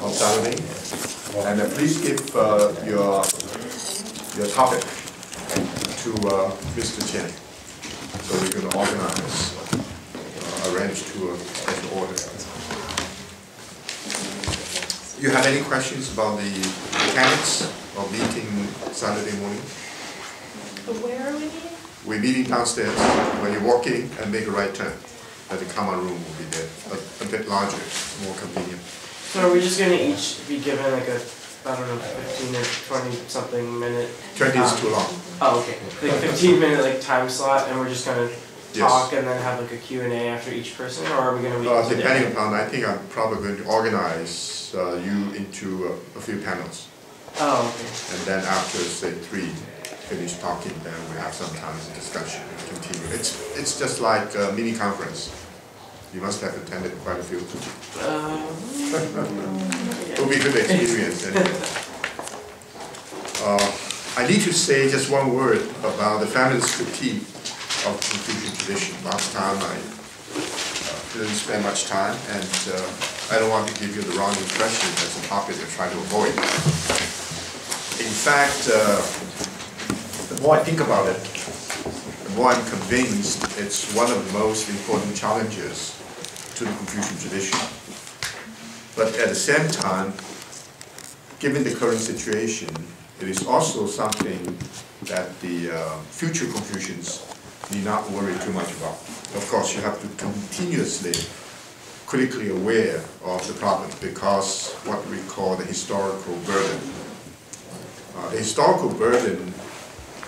of Saturday. And please give your topic to Mr. Chen, so we can organize, arrange to special order. You have any questions about the mechanics of meeting Saturday morning? Where are we meeting? We're meeting downstairs. When you walk in and make a right turn, the common room will be there, a bit larger, more convenient. So are we just going to each be given like a, I don't know, 15 or 20 something minute? 20 is too long. Oh, okay. Like 15-minute like time slot, and we're just going to talk and then have like a Q&A after each person, or are we going to meet? Depending upon, I think I'm probably going to organize you into a few panels. Oh, okay. And then after, say, 3 finish talking, then we have some time for discussion and continue. It's just like a mini conference. You must have attended quite a few. It will be a good experience. I need to say just one word about the feminist critique of Confucian tradition. Last time I didn't spend much time, and I don't want to give you the wrong impression. That's a topic I try to avoid. In fact, the more I think about it, the more I'm convinced it's one of the most important challenges to the Confucian tradition. But at the same time, given the current situation, it is also something that the future Confucians need not worry too much about. Of course, you have to continuously critically aware of the problem, because what we call the historical burden. The historical burden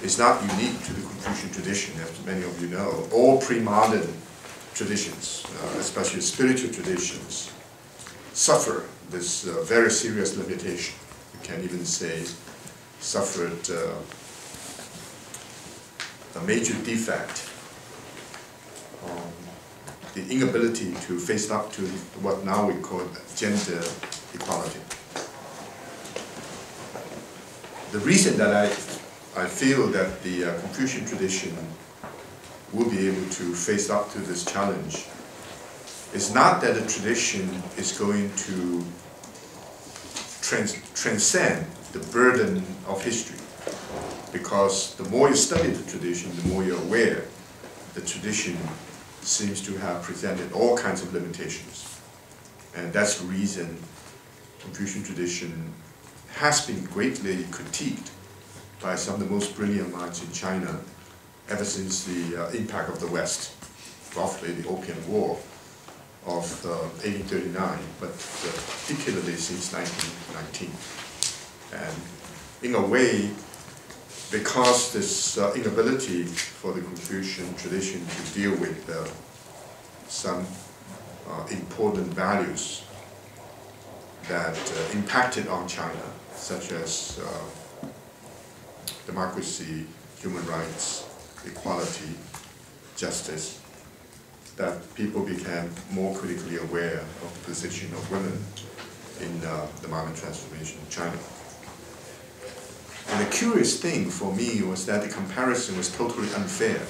is not unique to the Confucian tradition, as many of you know. All pre-modern traditions, especially spiritual traditions, suffer this very serious limitation. You can even say suffered a major defect, the inability to face up to what now we call gender equality. The reason that I feel that the Confucian tradition will be able to face up to this challenge is not that the tradition is going to transcend the burden of history, because the more you study the tradition, the more you're aware the tradition seems to have presented all kinds of limitations. And that's the reason Confucian tradition has been greatly critiqued by some of the most brilliant minds in China ever since the impact of the West, roughly the Opium War of 1839, but particularly since 1919. And in a way, because this inability for the Confucian tradition to deal with some important values that impacted on China, such as democracy, human rights, equality, justice, that people became more critically aware of the position of women in the modern transformation of China. And the curious thing for me was that the comparison was totally unfair.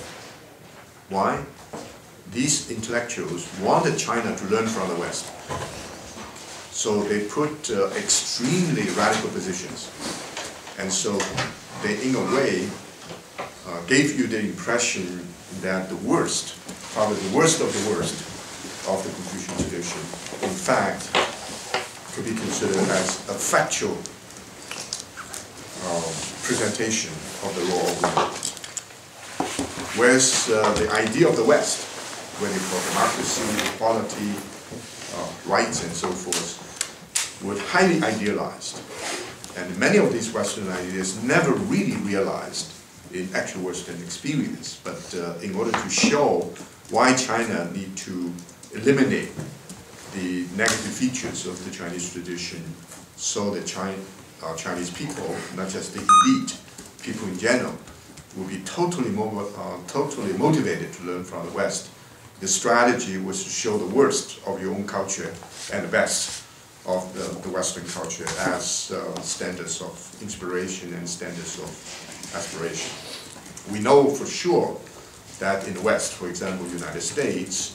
Why? These intellectuals wanted China to learn from the West. So they put extremely radical positions. And so they, in a way, gave you the impression that the worst, probably the worst of the Confucian tradition, in fact, could be considered as a factual presentation of the role of women. Whereas the idea of the West, where they call democracy, equality, rights, and so forth, were highly idealized. And many of these Western ideas never really realized in actual Western experience. But in order to show why China need to eliminate the negative features of the Chinese tradition, so that Chinese people, not just the elite, people in general, will be totally motivated to learn from the West. The strategy was to show the worst of your own culture and the best of the Western culture as standards of inspiration and standards of aspiration. We know for sure that in the West, for example, the United States,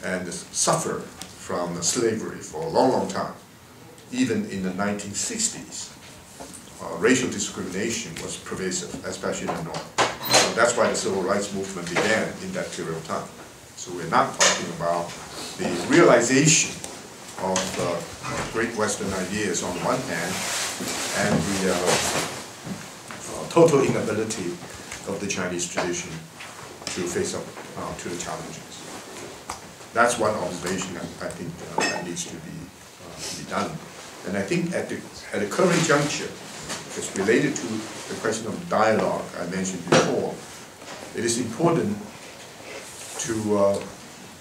and suffered from slavery for a long, long time. even in the 1960s, racial discrimination was pervasive, especially in the North. So that's why the civil rights movement began in that period of time. So we're not talking about the realization of great Western ideas on the one hand, and the total inability of the Chinese tradition to face up to the challenges. That's one observation I think that needs to be done. And I think at the current juncture, it's related to the question of dialogue I mentioned before. It is important to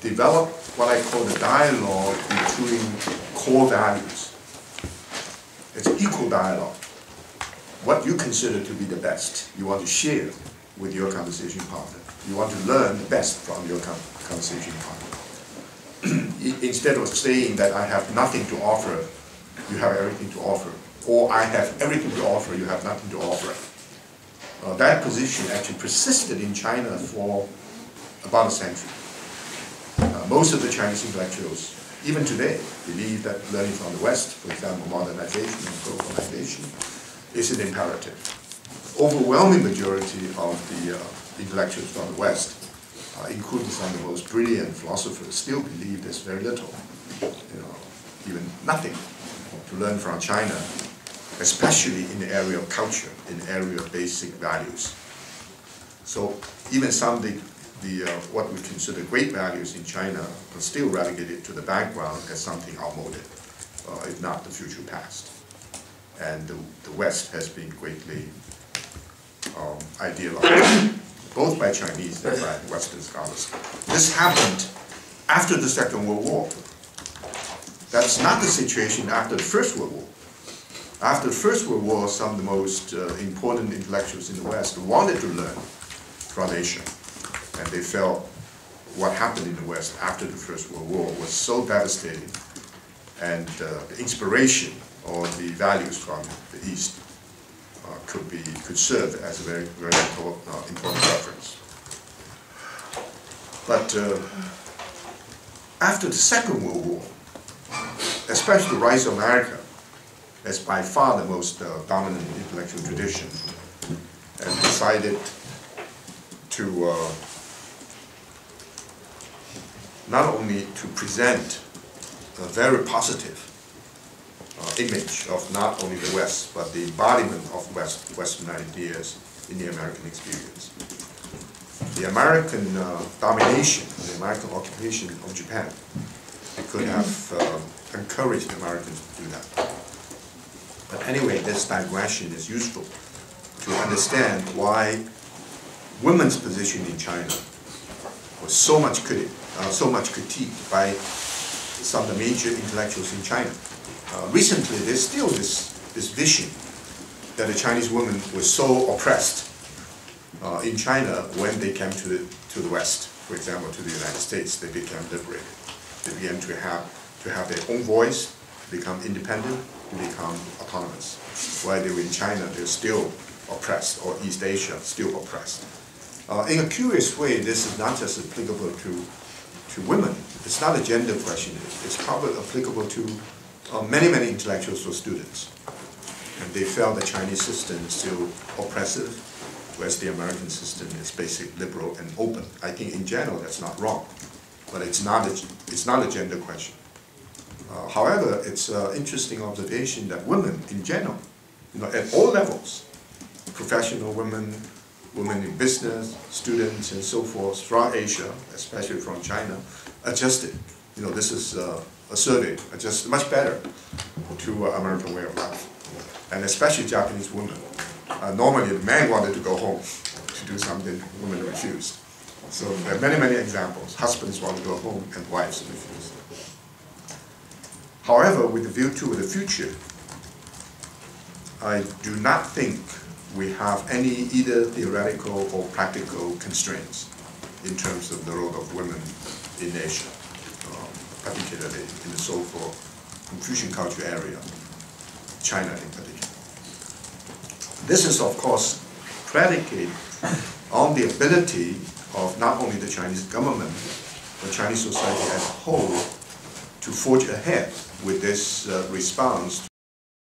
develop what I call the dialogue between core values. It's equal dialogue. What you consider to be the best, you want to share with your conversation partner. You want to learn the best from your conversation partner. Instead of saying that I have nothing to offer, you have everything to offer. Or I have everything to offer, you have nothing to offer. That position actually persisted in China for about a century. Most of the Chinese intellectuals, even today, believe that learning from the West, for example, modernization and globalization, is an imperative. Overwhelming majority of the intellectuals from the West, including some of the most brilliant philosophers, still believe there's very little, even nothing to learn from China, especially in the area of culture, in the area of basic values. So even some of what we consider great values in China are still relegated to the background as something outmoded, if not the future past. And the West has been greatly idealized, both by Chinese and by Western scholars. This happened after the Second World War. That's not the situation after the First World War. After the First World War, some of the most important intellectuals in the West wanted to learn from Asia. And they felt what happened in the West after the First World War was so devastating, and the inspiration or the values from the East could serve as a very, very important reference. But after the Second World War, especially the rise of America as by far the most dominant intellectual tradition, and decided to not only to present a very positive image of not only the West, but the embodiment of Western ideas in the American experience. The American domination, the American occupation of Japan, could have encouraged the Americans to do that. But anyway, this digression is useful to understand why women's position in China was so much critiqued by some of the major intellectuals in China. Recently, there's still this vision that the Chinese women were so oppressed in China when they came to the West, for example, to the United States. They became liberated. They began to have their own voice, become independent, to become autonomous. While they were in China, they're still oppressed, or East Asia, still oppressed. In a curious way, this is not just applicable to women. It's not a gender question. It's probably applicable to many intellectuals or students. And they felt the Chinese system is still oppressive, whereas the American system is basically liberal and open. I think in general that's not wrong, but it's not a gender question. However, it's an interesting observation that women in general, at all levels, professional women, women in business, students, and so forth from Asia, especially from China, adjusted. This is a survey, adjusted much better to American way of life, and especially Japanese women. Normally, the man wanted to go home to do something, women refused. So there are many examples. Husbands want to go home, and wives refuse. However, with the view to the future, I do not think we have any either theoretical or practical constraints in terms of the role of women in Asia, particularly in the so-called Confucian culture area, China in particular. This is, of course, predicated on the ability of not only the Chinese government, but Chinese society as a whole to forge ahead with this response